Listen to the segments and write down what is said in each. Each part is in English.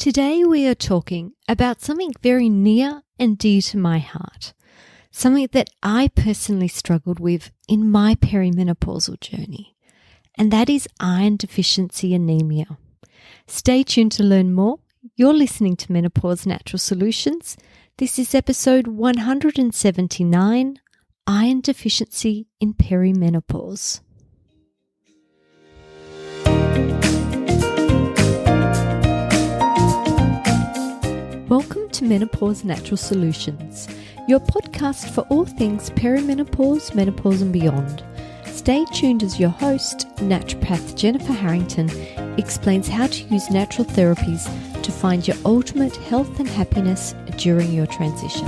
Today we are talking about something very near and dear to my heart, something that I personally struggled with in my perimenopausal journey, and that is iron deficiency anemia. Stay tuned to learn more. You're listening to Menopause Natural Solutions. This is episode 179, Iron Deficiency in Perimenopause. Welcome to Menopause Natural Solutions, your podcast for all things perimenopause, menopause and beyond. Stay tuned as your host, naturopath Jennifer Harrington, explains how to use natural therapies to find your ultimate health and happiness during your transition.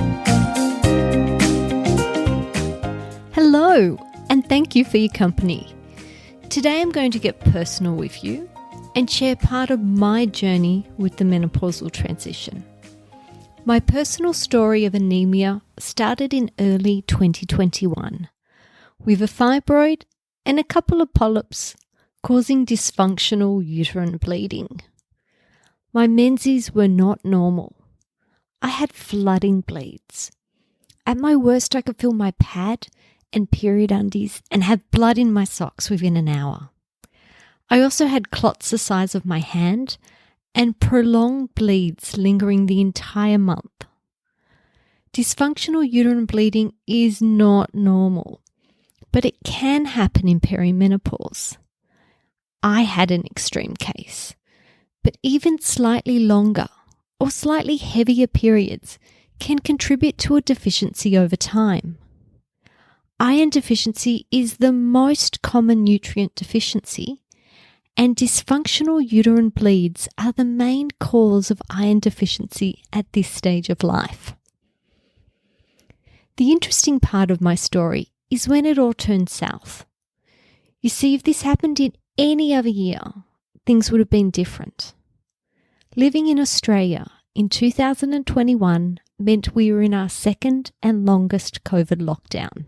Hello, and thank you for your company. Today I'm going to get personal with you and share part of my journey with the menopausal transition. My personal story of anemia started in early 2021 with a fibroid and a couple of polyps causing dysfunctional uterine bleeding. My menses were not normal. I had flooding bleeds. At my worst, I could feel my pad and period undies and have blood in my socks within an hour. I also had clots the size of my hand and prolonged bleeds lingering the entire month. Dysfunctional uterine bleeding is not normal, but it can happen in perimenopause. I had an extreme case, but even slightly longer or slightly heavier periods can contribute to a deficiency over time. Iron deficiency is the most common nutrient deficiency, and dysfunctional uterine bleeds are the main cause of iron deficiency at this stage of life. The interesting part of my story is when it all turned south. You see, if this happened in any other year, things would have been different. Living in Australia in 2021 meant we were in our second and longest COVID lockdown.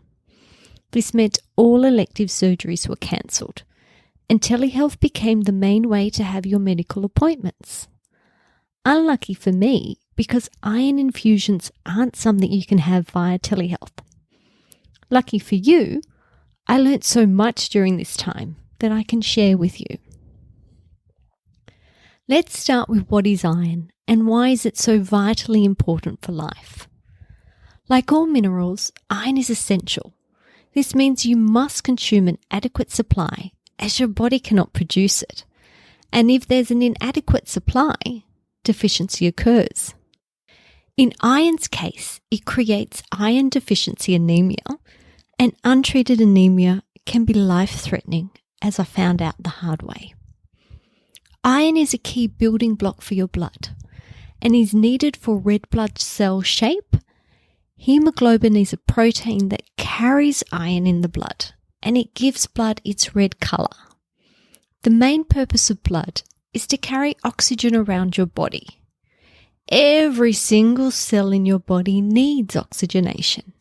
This meant all elective surgeries were cancelled, and telehealth became the main way to have your medical appointments. Unlucky for me, because iron infusions aren't something you can have via telehealth. Lucky for you, I learnt so much during this time that I can share with you. Let's start with what is iron and why is it so vitally important for life. Like all minerals, iron is essential. This means you must consume an adequate supply, as your body cannot produce it. And if there's an inadequate supply, deficiency occurs. In iron's case, it creates iron deficiency anemia, and untreated anemia can be life-threatening, as I found out the hard way. Iron is a key building block for your blood and is needed for red blood cell shape. Hemoglobin is a protein that carries iron in the blood, and it gives blood its red colour. The main purpose of blood is to carry oxygen around your body. Every single cell in your body needs oxygenation.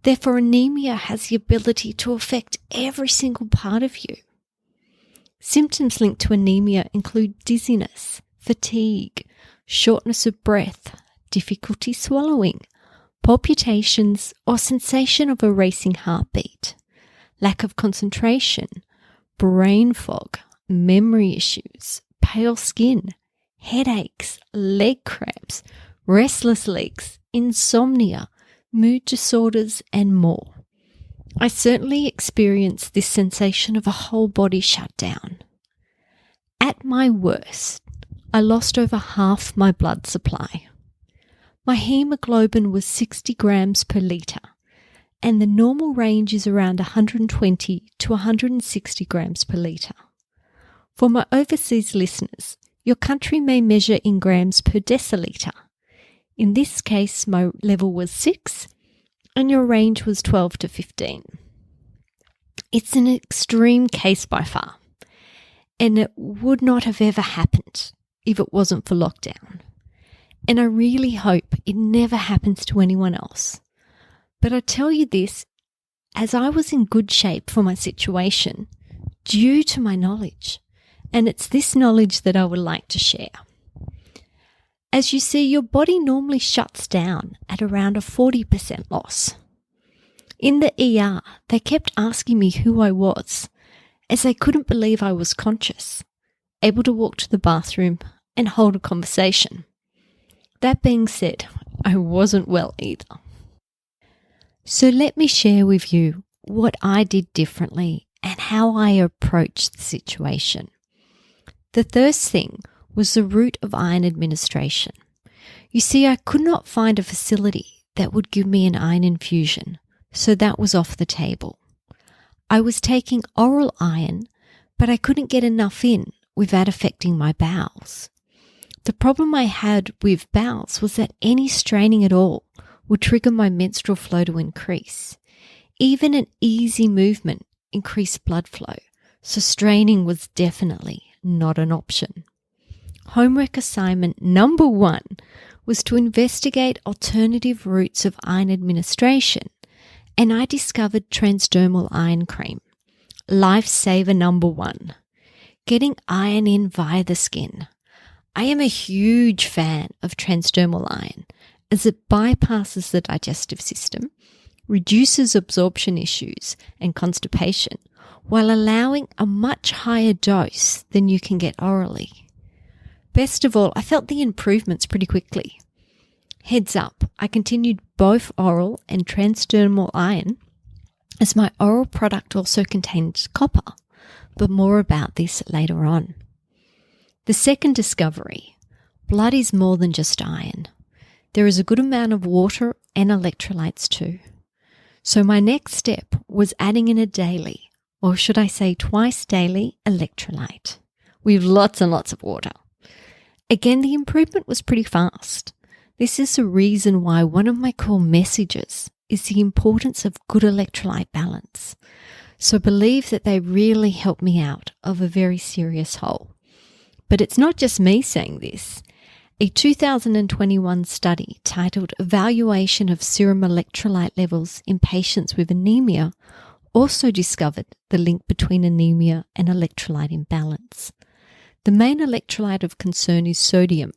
Therefore, anemia has the ability to affect every single part of you. Symptoms linked to anemia include dizziness, fatigue, shortness of breath, difficulty swallowing, palpitations or sensation of a racing heartbeat, lack of concentration, brain fog, memory issues, pale skin, headaches, leg cramps, restless legs, insomnia, mood disorders, and more. I certainly experienced this sensation of a whole body shut down. At my worst, I lost over half my blood supply. My hemoglobin was 60 grams per litre, and the normal range is around 120 to 160 grams per litre. For my overseas listeners, your country may measure in grams per decilitre. In this case, my level was 6 and your range was 12 to 15. It's an extreme case by far, and it would not have ever happened if it wasn't for lockdown. And I really hope it never happens to anyone else. But I tell you this, as I was in good shape for my situation due to my knowledge, and it's this knowledge that I would like to share. As you see, your body normally shuts down at around a 40% loss. In the ER, they kept asking me who I was, as they couldn't believe I was conscious, able to walk to the bathroom and hold a conversation. That being said, I wasn't well either. So let me share with you what I did differently and how I approached the situation. The first thing was the route of iron administration. You see, I could not find a facility that would give me an iron infusion, so that was off the table. I was taking oral iron, but I couldn't get enough in without affecting my bowels. The problem I had with bowels was that any straining at all would trigger my menstrual flow to increase. Even an easy movement increased blood flow, so straining was definitely not an option. Homework assignment number 1 was to investigate alternative routes of iron administration, and I discovered transdermal iron cream. Lifesaver number 1. Getting iron in via the skin. I am a huge fan of transdermal iron as it bypasses the digestive system, reduces absorption issues and constipation, while allowing a much higher dose than you can get orally. Best of all, I felt the improvements pretty quickly. Heads up, I continued both oral and transdermal iron as my oral product also contains copper, but more about this later on. The second discovery, blood is more than just iron. There is a good amount of water and electrolytes too. So my next step was adding in a daily, or should I say twice daily, electrolyte with lots and lots of water. Again, the improvement was pretty fast. This is the reason why one of my core messages is the importance of good electrolyte balance. So believe that they really helped me out of a very serious hole. But it's not just me saying this. A 2021 study titled Evaluation of Serum Electrolyte Levels in Patients with Anemia also discovered the link between anemia and electrolyte imbalance. The main electrolyte of concern is sodium.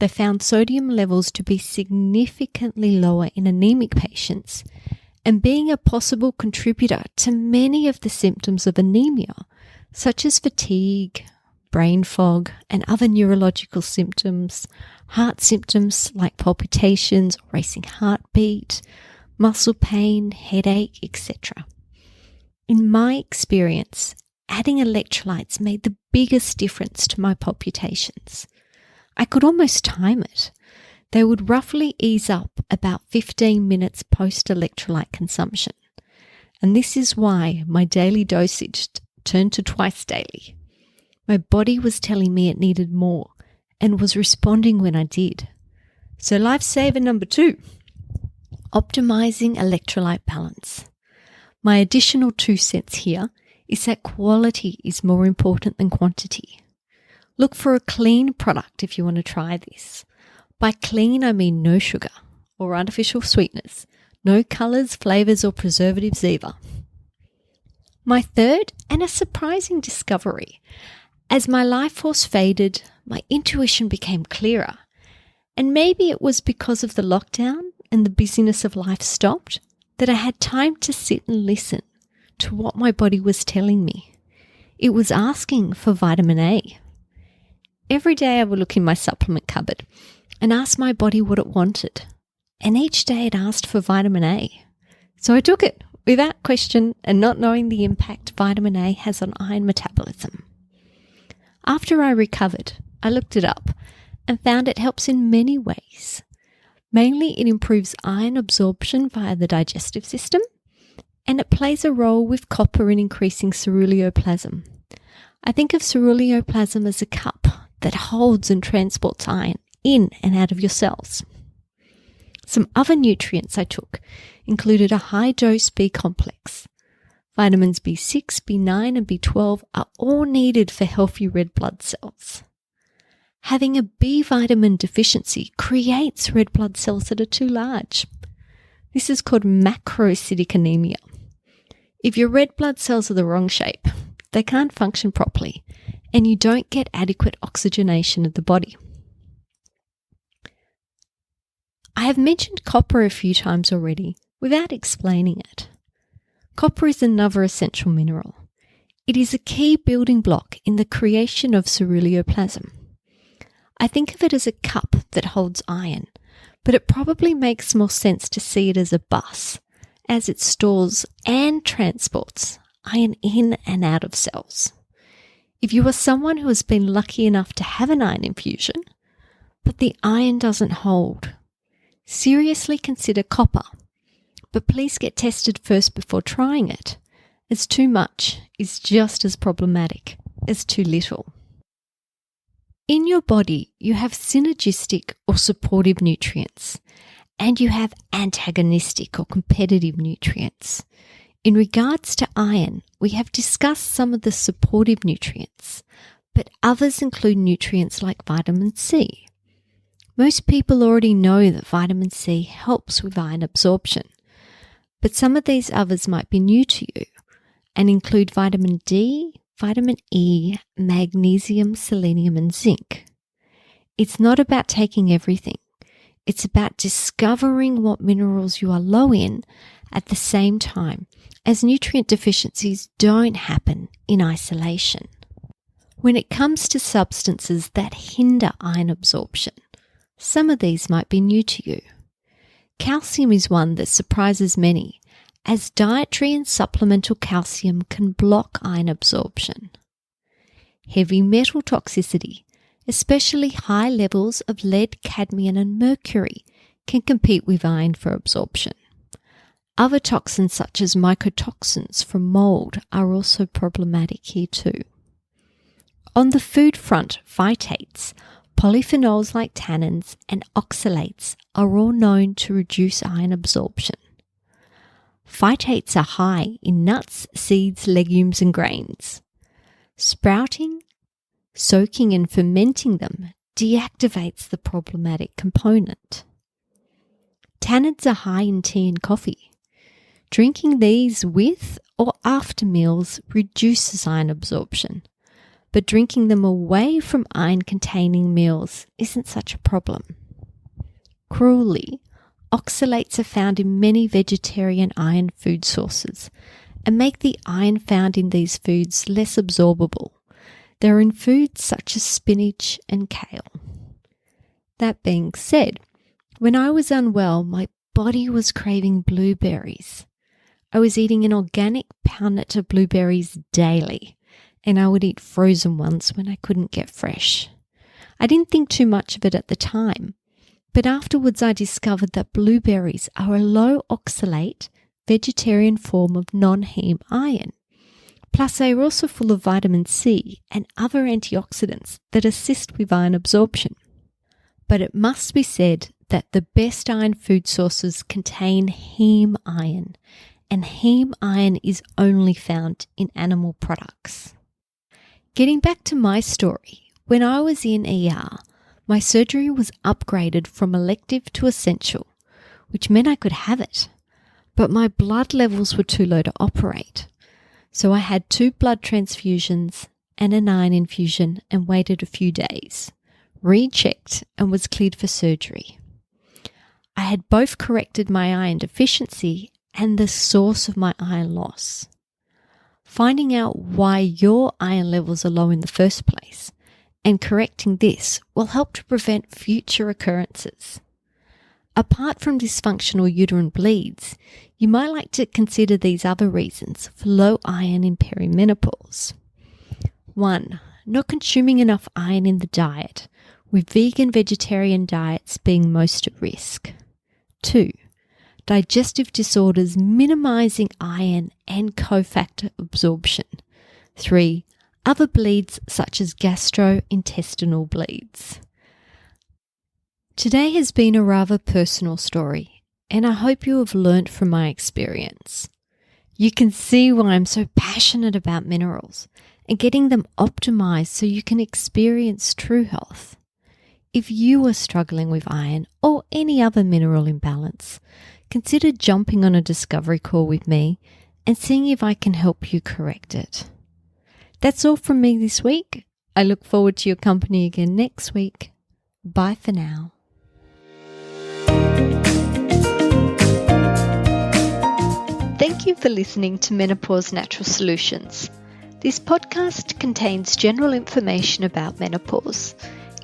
They found sodium levels to be significantly lower in anemic patients and being a possible contributor to many of the symptoms of anemia, such as fatigue, brain fog, and other neurological symptoms, heart symptoms like palpitations, racing heartbeat, muscle pain, headache, etc. In my experience, adding electrolytes made the biggest difference to my palpitations. I could almost time it. They would roughly ease up about 15 minutes post-electrolyte consumption. And this is why my daily dosage turned to twice daily. My body was telling me it needed more and was responding when I did. So lifesaver number 2, optimizing electrolyte balance. My additional 2 cents here is that quality is more important than quantity. Look for a clean product if you want to try this. By clean, I mean no sugar or artificial sweeteners, no colours, flavours or preservatives either. My third and a surprising discovery. As my life force faded, my intuition became clearer. And maybe it was because of the lockdown and the busyness of life stopped that I had time to sit and listen to what my body was telling me. It was asking for vitamin A. Every day I would look in my supplement cupboard and ask my body what it wanted. And each day it asked for vitamin A. So I took it without question and not knowing the impact vitamin A has on iron metabolism. After I recovered, I looked it up and found it helps in many ways. Mainly it improves iron absorption via the digestive system, and it plays a role with copper in increasing ceruloplasm. I think of ceruloplasm as a cup that holds and transports iron in and out of your cells. Some other nutrients I took included a high-dose B complex. Vitamins B6, B9 and B12 are all needed for healthy red blood cells. Having a B vitamin deficiency creates red blood cells that are too large. This is called macrocytic anemia. If your red blood cells are the wrong shape, they can't function properly and you don't get adequate oxygenation of the body. I have mentioned copper a few times already without explaining it. Copper is another essential mineral. It is a key building block in the creation of ceruloplasm. I think of it as a cup that holds iron, but it probably makes more sense to see it as a bus, as it stores and transports iron in and out of cells. If you are someone who has been lucky enough to have an iron infusion, but the iron doesn't hold, seriously consider copper. But please get tested first before trying it, as too much is just as problematic as too little. In your body, you have synergistic or supportive nutrients, and you have antagonistic or competitive nutrients. In regards to iron, we have discussed some of the supportive nutrients, but others include nutrients like vitamin C. Most people already know that vitamin C helps with iron absorption, but some of these others might be new to you and include vitamin D, vitamin E, magnesium, selenium, and zinc. It's not about taking everything. It's about discovering what minerals you are low in at the same time, as nutrient deficiencies don't happen in isolation. When it comes to substances that hinder iron absorption, some of these might be new to you. Calcium is one that surprises many, as dietary and supplemental calcium can block iron absorption. Heavy metal toxicity, especially high levels of lead, cadmium, and mercury, can compete with iron for absorption. Other toxins such as mycotoxins from mold are also problematic here too. On the food front, phytates, polyphenols like tannins, and oxalates are all known to reduce iron absorption. Phytates are high in nuts, seeds, legumes, and grains. Sprouting, soaking, and fermenting them deactivates the problematic component. Tannins are high in tea and coffee. Drinking these with or after meals reduces iron absorption, but drinking them away from iron-containing meals isn't such a problem. Cruelly, oxalates are found in many vegetarian iron food sources and make the iron found in these foods less absorbable. They're in foods such as spinach and kale. That being said, when I was unwell, my body was craving blueberries. I was eating an organic poundlet of blueberries daily, and I would eat frozen ones when I couldn't get fresh. I didn't think too much of it at the time, but afterwards I discovered that blueberries are a low oxalate, vegetarian form of non-heme iron. Plus, they are also full of vitamin C and other antioxidants that assist with iron absorption. But it must be said that the best iron food sources contain heme iron, and heme iron is only found in animal products. Getting back to my story, when I was in ER, my surgery was upgraded from elective to essential, which meant I could have it, but my blood levels were too low to operate. So I had 2 blood transfusions and an iron infusion and waited a few days, rechecked, and was cleared for surgery. I had both corrected my iron deficiency and the source of my iron loss. Finding out why your iron levels are low in the first place and correcting this will help to prevent future occurrences. Apart from dysfunctional uterine bleeds, you might like to consider these other reasons for low iron in perimenopause. 1. Not consuming enough iron in the diet, with vegan-vegetarian diets being most at risk. 2. Digestive disorders minimizing iron and cofactor absorption. 3. Other bleeds such as gastrointestinal bleeds. Today has been a rather personal story, and I hope you have learnt from my experience. You can see why I'm so passionate about minerals and getting them optimized so you can experience true health. If you are struggling with iron or any other mineral imbalance, consider jumping on a discovery call with me and seeing if I can help you correct it. That's all from me this week. I look forward to your company again next week. Bye for now. Thank you for listening to Menopause Natural Solutions. This podcast contains general information about menopause.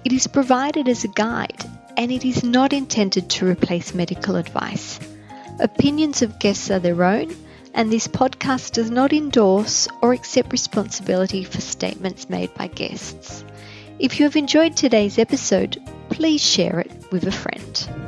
It is provided as a guide, and it is not intended to replace medical advice. Opinions of guests are their own, and this podcast does not endorse or accept responsibility for statements made by guests. If you have enjoyed today's episode, please share it with a friend.